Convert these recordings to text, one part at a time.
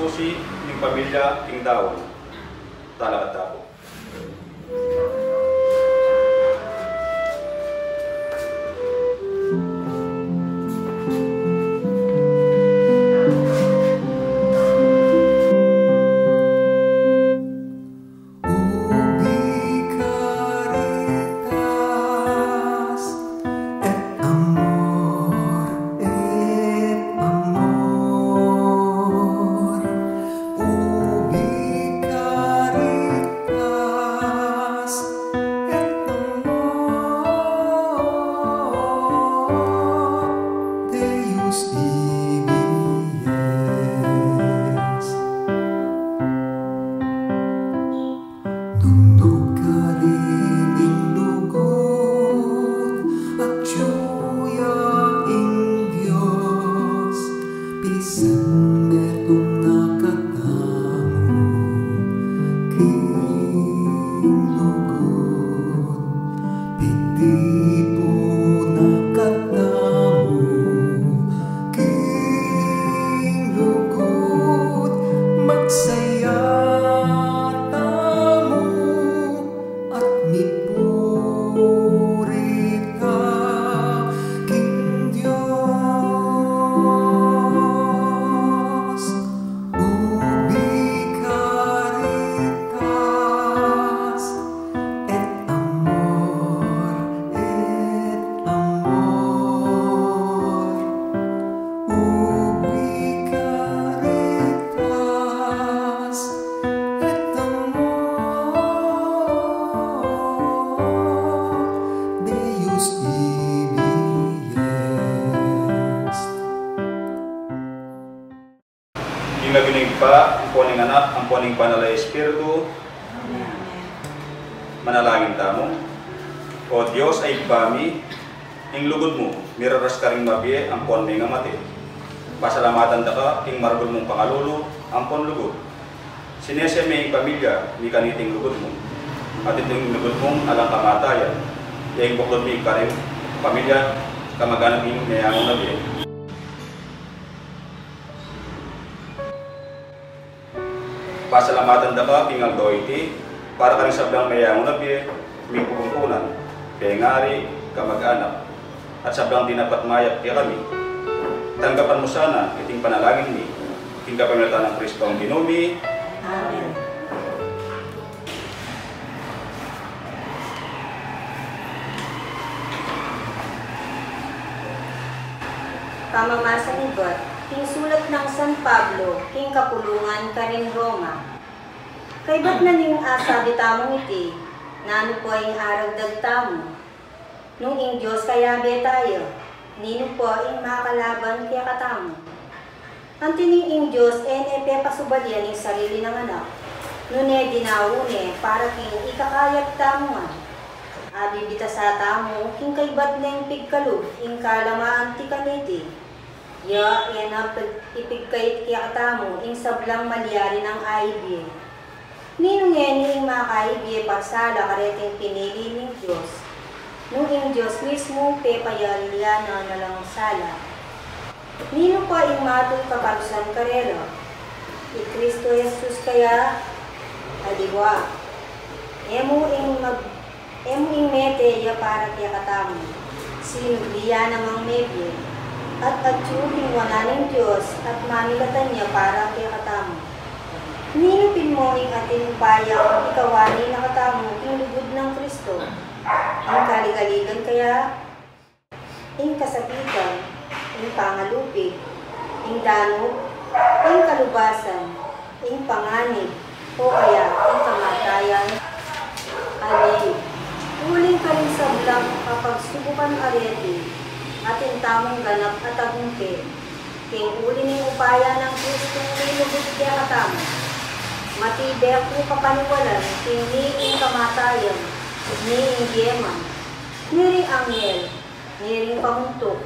susi ng pamilya king daon. Talaga tapo. Naginig pa, ang puning anak, ang puning banal na Espiritu. Manalangin tamo. O Diyos ay bami, ing lugod mo, miraras ka rin mabiye, ang puning nga mati. Pasalamatan da ka, ing maragod mong pangalulo, ang pun lugod. Sinesya may pamilya, ni kaniting lugod mo. At itong lugod mong alang kamatayan. Yung buklod may ka rin pamilya, kamag-anak yung nayamong nabiye. Pasalamatan da ka, king aldoiti, para ka rin sablang mayamong nabiye, may pukumpunan, pengari, kamag-anak, at sablang dinapat mayat kaya kami. Tanggapan mo sana iting panalangin ni, king kapamilatan ng Kristo ang Ginumi. Amen. Pamamasang ibat, king sulat ng San Pablo, king kapulungan ka rin Roma. Kay ba't na ning asa di tamong iti, nano po ay aragdag tamo. Nung ing Diyos kaya be tayo, nino po ay makalaban kaya katamo. Antining ing Diyos epe pasubalian ing sarili ng anak, nune dinaune para king ikakayat tamo nga. Abibita sa tamo, king kay ba't na ing pigkalog, ing kalamaan ti kaniti. Ya, yan ang ipigkait kaya katamo, ing sablang malyari ng aibye. Ninong ing mga kaibye pagsala kareting pinili ng Diyos. Nung ing Diyos mismo, pepayaliana na lang sala. Nino pa ing matong kaparusan karelo. I Kristo Jesus kaya, aliwa. Emo ing mete ya para kaya katamo. Sinugliya namang mebye. At atyuhin wala ng Diyos at mamilatan niya para kaya katamo. Ninupin mo ing ating bayang ikawani na katamo ing lugod ng Kristo. Ang kaligaligan kaya, ing kasakitan, ing pangalupig, ing danog, ing kalubasan, ing panganib, o kaya ing kamatayan. Alay, uling ka rin sa blang kapag subukan areti, ating tamang ganap at agungke, king uli ng upaya ng Kristong nilugod kaya katamo. Matibay ko kapaniwalan, king ing kamatayan, ni ing yeman, niring anghel, niring pamuntok,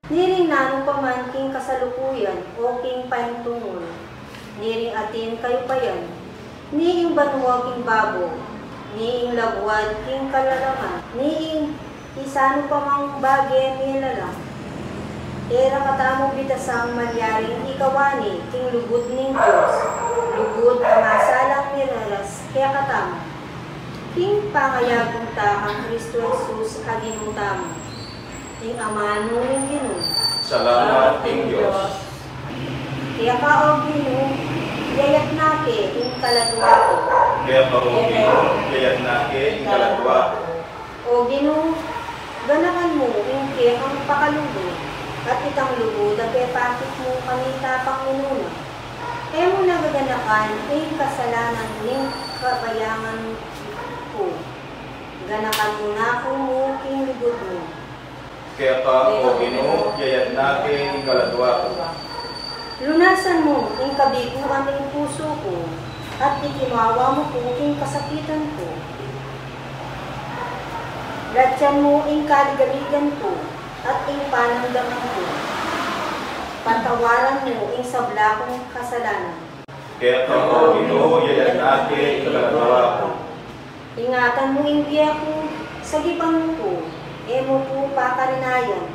niring nanong paman king kasalukuyan o king paintungol, niring atin kayo payan, ni ing banwa king babo, ni ing lagwad king kalalaman, ni ing isano pamang bagay nilalang. Era katamo bitasang malyaring ikawani, ting lugod ning Diyos, lugod amasalang miraras, kaya katamo. King pangayagong ta kang Kristo Jesus aginong tamo, ting amano ning Ginoo. Salamat ing Diyos. Kaya ka o Ginoo, yayat nake, ing kaladwa ko. Kaya pa o Ginoo, kayat na ing kaladwa. O Ginoo, ganakan mo ing kaya kang pakalugod, at itang lugod at epakit mo kami tapang inuna. Kaya mo nagaganakan ing kasalanan ning kapayangan ko. Ganakan mo na ako mo ing lugod mo. Kaya pa o Ginoo, kayat na ing kaladwa. Lunasan mo ing kabiguan ing puso ko, at ikimawa mo ko ing kasakitan ko. Latyan mo ing kaligaligan ko, at ing panamdaman ko. Patawaran mo ing sabla kong kasalanan. Kaya pa o Ginoo, kayat na ing kaladwa. Ingatan mo ing biya ko sa gipan ko, emo po pakarinayan.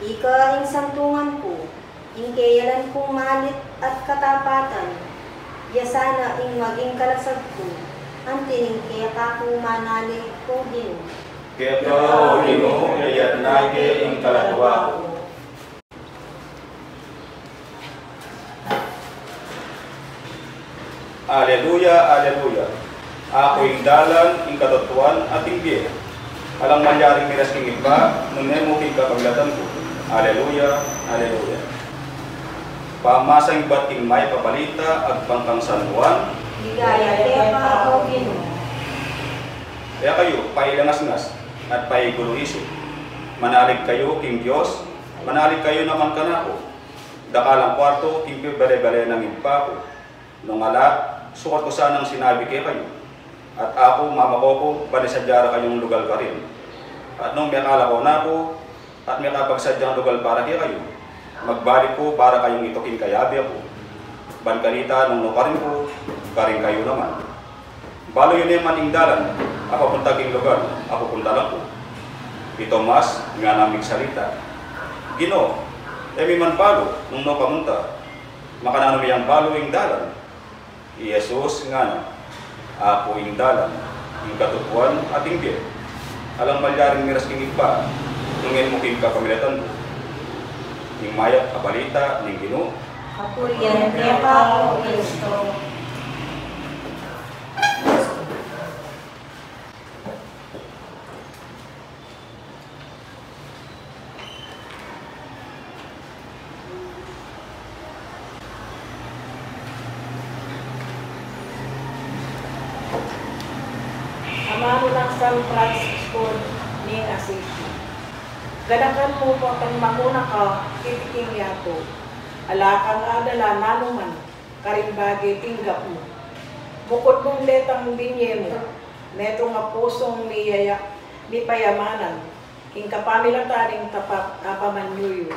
Ika ing santungan ko, ing kayalan kong malit at katapatan. Yasana ing maging kalasag ko, ang tining kaya ka ko manali kong Ginoo. Kaya pa o Ginoo, kayat na ing kaladwa. Aleluya, aleluya. Ako ing dalan, ing katotoan, at ing biye. Alang manyaring miras king iba, nunemo king kapaglatan ko. Aleluya, aleluya. Pamasang ba't ing may papalita, at pangkang San Juan. Ligaya kaya ka o Ginoo. Kaya kayo, pailangas-ngas, at paiguluiso. Manalig kayo king Diyos, manalig kayo naman kanako. Dakalang kwarto, king bale-bale ng impa ko. Nung ala, sukat ko sanang sinabi kayo. At ako, mama ko, balisadyara kayong lugal ka rin. At nung may akala ko na ako, at may kapagsadyang lugal para kayo, magbalik ko para kayong itokin kayabi ako. Bankanita nung nukarin ko, karin kayo naman. Balo yun naman ing dalan, ako punta king lugar, ako punta lang po. Ito mas, nga naming salita. Ginoo, emi man balo, nung no pamunta, makanano miyang balo ing dalan. Jesus nga na, ako ing dalan, ing katutuan at ing biye. Alang malyaring miras king ipa, nungin mo king kapamilatan ko. Ing mayat kabalita, ning Ginoo. Kapuriyan kaya ka o Kristo. Amano ng San Francisco ni Assisi. Ganakan mo po kang makuna ka, kitiking yato. Alakang adala nanuman, karimbagi tinggap mo. Bukod mong letang binye mo, neto nga pusong ni payamanan, king kapamilataning tapak apamanyuyo,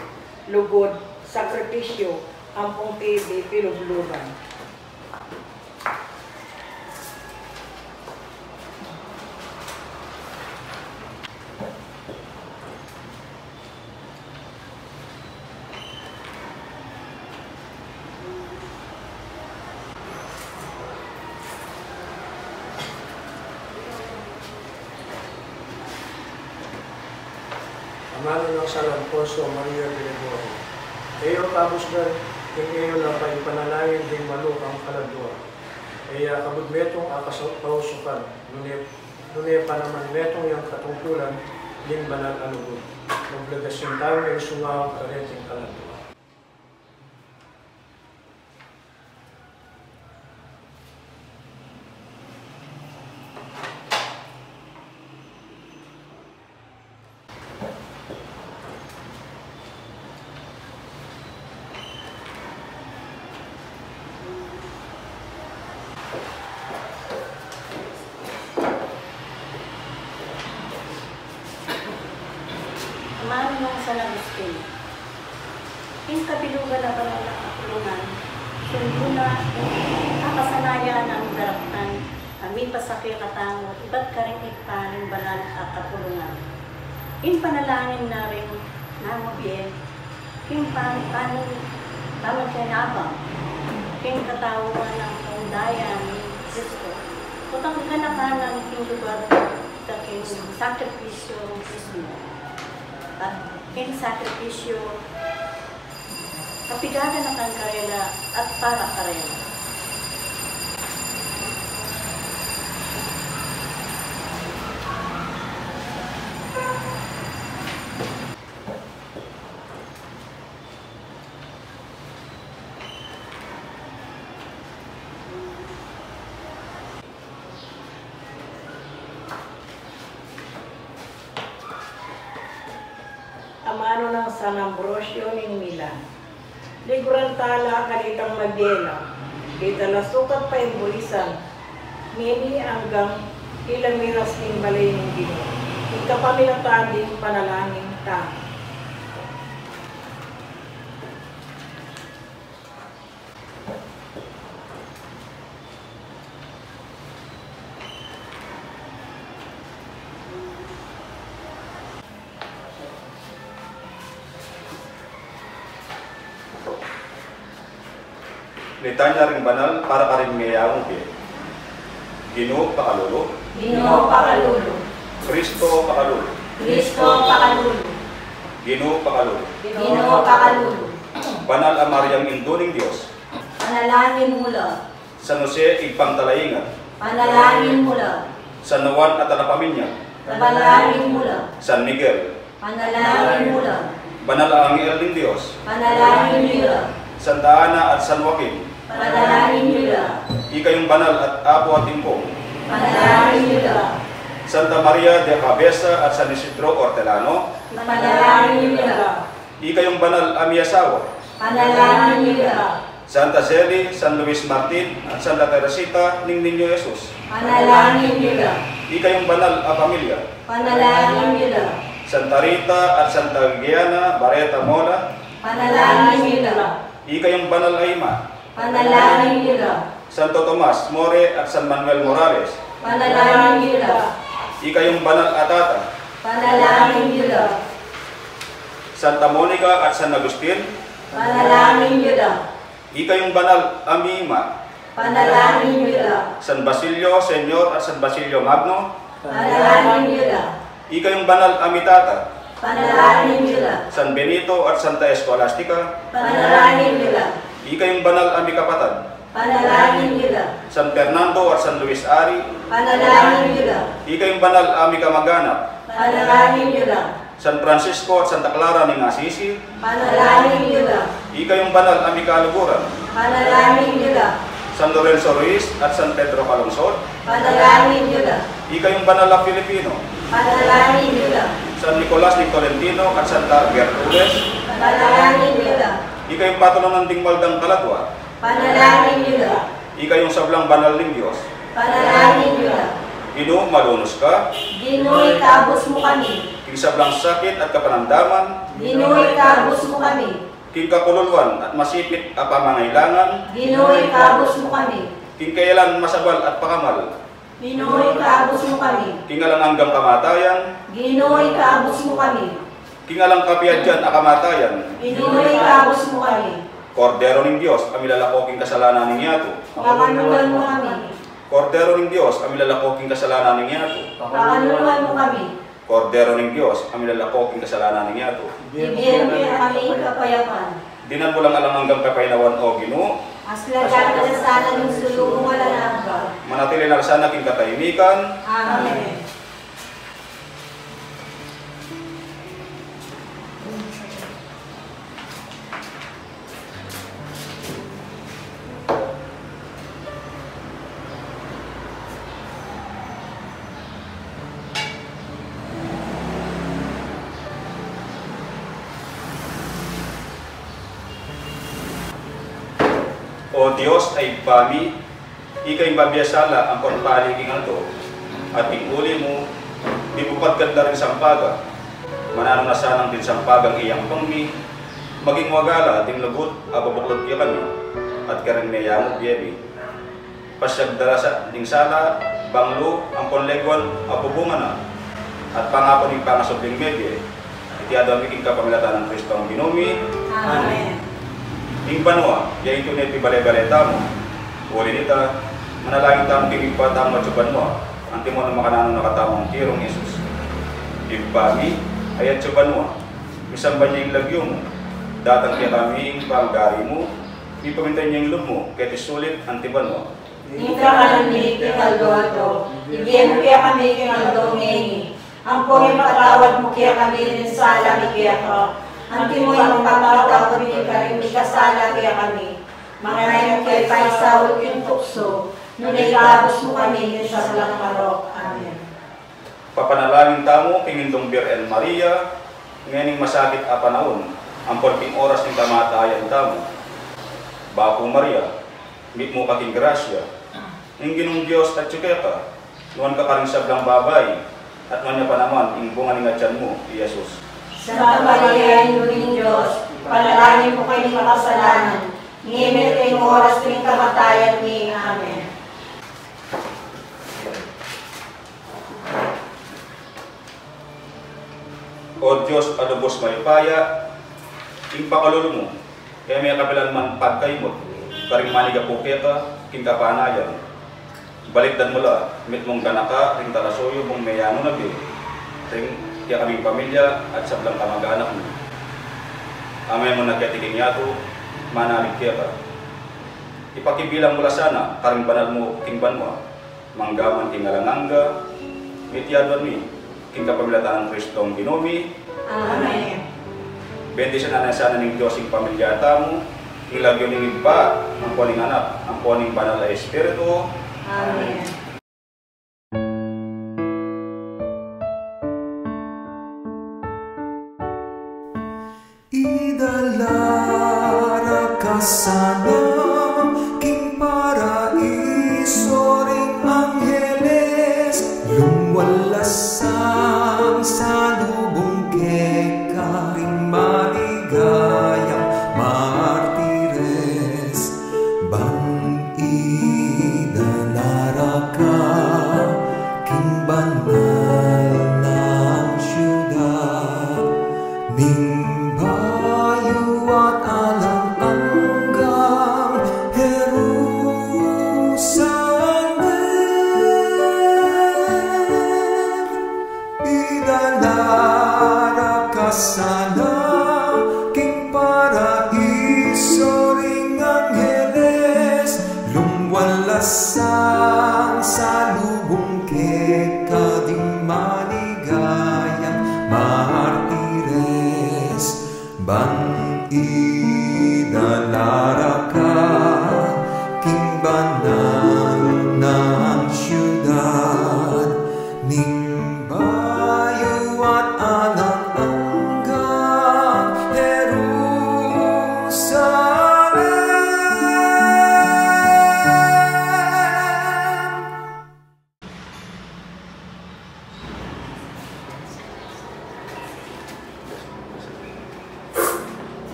lugod, sakripisyo, ampong tibi, pilubluban. Amano ng San Alfonso Maria Gregorio. Eyo kabusgan, king eyo lang kay panalangin ding maluk ang kaladwa. Kaya kabudmetong akasausukan, nune pa naman metong yung katungkulan, ding banal alugod. Obligasyon tayo yung sungaw kareting kaladwa. Amano ng San Agustin. Ing kabilugan na banal na kapulungan, sunduna, akasanayan ang daraktan, amin pasakya katangot, iba't karing ikpaning banal at kapulungan. In panalangin na rin, namobiye, King paano siya nabang. King katawan ng kaundayan ni Kristo. Kutang ganakanan ng king lugar sa king sakripisyo mismo. At king sakripisyo kapigada na kang karela at para karela. Amano ng San Ambrosio ng Milan. Liguran tala kalitang magyela. Kita nasukat pa imbulisan. Mini hanggang kilamiras ng balay ng Ginoo. Ikapaminatading panalangin ta. Litanya ring banal para karing mayamong biye. Ginoo pakalulu, Ginoo pakalulu, Kristo pakalulu, Kristo pakalulu, Ginoo pakalulu. Ginoo pakalulu. Banal ang Mariang Induling Diyos, Panalangin mula, San Jose igpangtalaingan, panalangin mula, San Juan at Alapaminya, panalangin mula, San Miguel, panalangin mula, Banal ang Angel ng Diyos, panalangin mula, Santa Ana at San Joaquin, panalangin mula, ikayong banal at apo at timpong, panalangin mula, Santa Maria de Cabeza at San Isidro Hortelano, panalangin mula, ikayong banal amiyasawa, panalangin mula, Santa Celi, San Luis Martin at Santa Teresita ng Niño Jesus, panalangin mula, ikayong banal a pamilya, panalangin mula, Santa Rita at Santa Giana Barreta Mola, panalangin mula, ikayong banal a ima, panalangin mula, Santo Tomas More at San Manuel Morales, panalangin mula, ikayong banal a tata, panalangin mula, Santa Monica at San Agustin, panalangin mula, ikayong banal a mima, panalangin mula, San Basilio Senyor at San Basilio Magno, panalangin mula, ikayong banal a mitata, panalangin mula, San Benito at Santa Escolastica, panalangin mula, ikayong banal a mikapatad, panalangin mula, San Fernando at San Luis Ari, panalangin mula, ikayong banal a mikamaganap, panalangin mula, San Francisco at Santa Clara ng Assisi, panalangin mula, ikayong banal a mikaluguran, panalangin mula, San Lorenzo Ruiz at San Pedro Calungsod, panalangin mula, ikayong banal a Filipino, panalangin mula, San Nicolas de Tolentino at Santa Gertrudes, panalangin mula, ikayong patulonan ding Maldang Kalatwa, panalangin mula, ikayong sablang banal ng Diyos, panalangin mula, Ginoo malunos ka, Ginoo'y kabus mo kami, king sablang sakit at kapanamdaman, Ginoo'y kabus mo kami, king kakululwan at masipit a pamangailangan, Ginoo'y kabus mo kami, king kailan masabal at pakamal, Ginoo'y kabus mo kami, king alang hanggang kamatayan, Ginoo'y kabus mo kami, king alang kapiyadyan a kamatayan, Ginoo'y kabus mo kami, Kordero ng Diyos, amilalako king kasalanan ng yato, pakanungan mo kami, Kordero ng Diyos, amilalako king kasalanan ng yato, pakanungan mo kami, Kordero ng Diyos, amilalako king kasalanan ng yato, bibigyan mo kami kapayapan, dinan mo lang alang hanggang kapainawan o Ginoo, aslagan ka sana ng sulong wala na hanggang. manatili na sana king katahimikan, Amen. O Diyos ay pami, ikay mabiyasala ang panpaliging alto, at uli mo, dibupad ganda rin sampaga, mananong na sanang din sampagang iyang pangmi, maging wagala ting lagot, ababuklod kaya kami, at karing mayamog yebi. Pasyag darasa ding sala, banglo, ang ponlegwan, apubungan na, at pangako ng pangasubling medye, itiado ang iking kapamilatan ng Kristo ang binomi. Amen. Ing banwa, yain tunay pibalay-balay tamo. Uli nita, manalangin tamo king ipatamo at banwa. Antimo ng makanano nakatamang tirong Yesus. Ibami, ayat sa banwa. Misamba niya yung lagyo mo. Datang kaya kami yung panggari mo. Ipamintay niya yung loob mo. Kaya tisulit, antibanwa. Ika kami kinaldoado, ibigay mo kaya kami kinaldongeni. Ang pong ipatawad mo kaya kami rin sala kaya ka. Ang timo yung papatawad mo kaya rin kasala kaya kami. Mangayang kay paisawag yung tukso, nung ilabos mo kami sa salang marok. Amen. Papanalangin tamo, Panginoong Birhen Maria, ngayon masakit a panahon, ang porting oras ng kamatayan tamo. Bapo Maria, mit mo kaking grasya, ing ginong Diyos at tsukeka, nuwan ka karing sablang babay, at manya pa naman, ing bunga ng atyan mo, Jesus. Santa Maria, Inuling Diyos, panalangin mo kayo ng makasalanan, ngimit kayong oras ng kamatayan ni. Amen. O Diyos, alubos may paya, ing pakalulu mo, kaya may kapilan man pagkaimot, karing maniga po ka, king kapanayan. Balikdan mo la, mit mong ganaka, ring talasoyo mong mayano na bi, ring kaya kaming pamilya at sablang kamag-anak mo. Amay mo na kaya tiking yato, manalig kaya ka. Ipakibilang mula sana, karing banal mo, king banwa, manggaman king alanganga, mitiyadwan mi, king kapamilatan ng Kristong binomi. Amen. Bendisyon na sana ng Diyos ing pamilya mo, ilagyo ng iba, ang poning anak, ang poning banal na Espiritu. Amen. Idalara ka sana, king paraiso ring angheles, lumwalasang salubong keka ring maligayang martires. Idalara ka, king banal ng syudad, ning bayo at alang-anggang Jerusalem. Idalara ka sana, king paraiso ring angheles, lumwalasang salubong keka ding maligayang martires. Idalara ka, king banal ng syudad, ning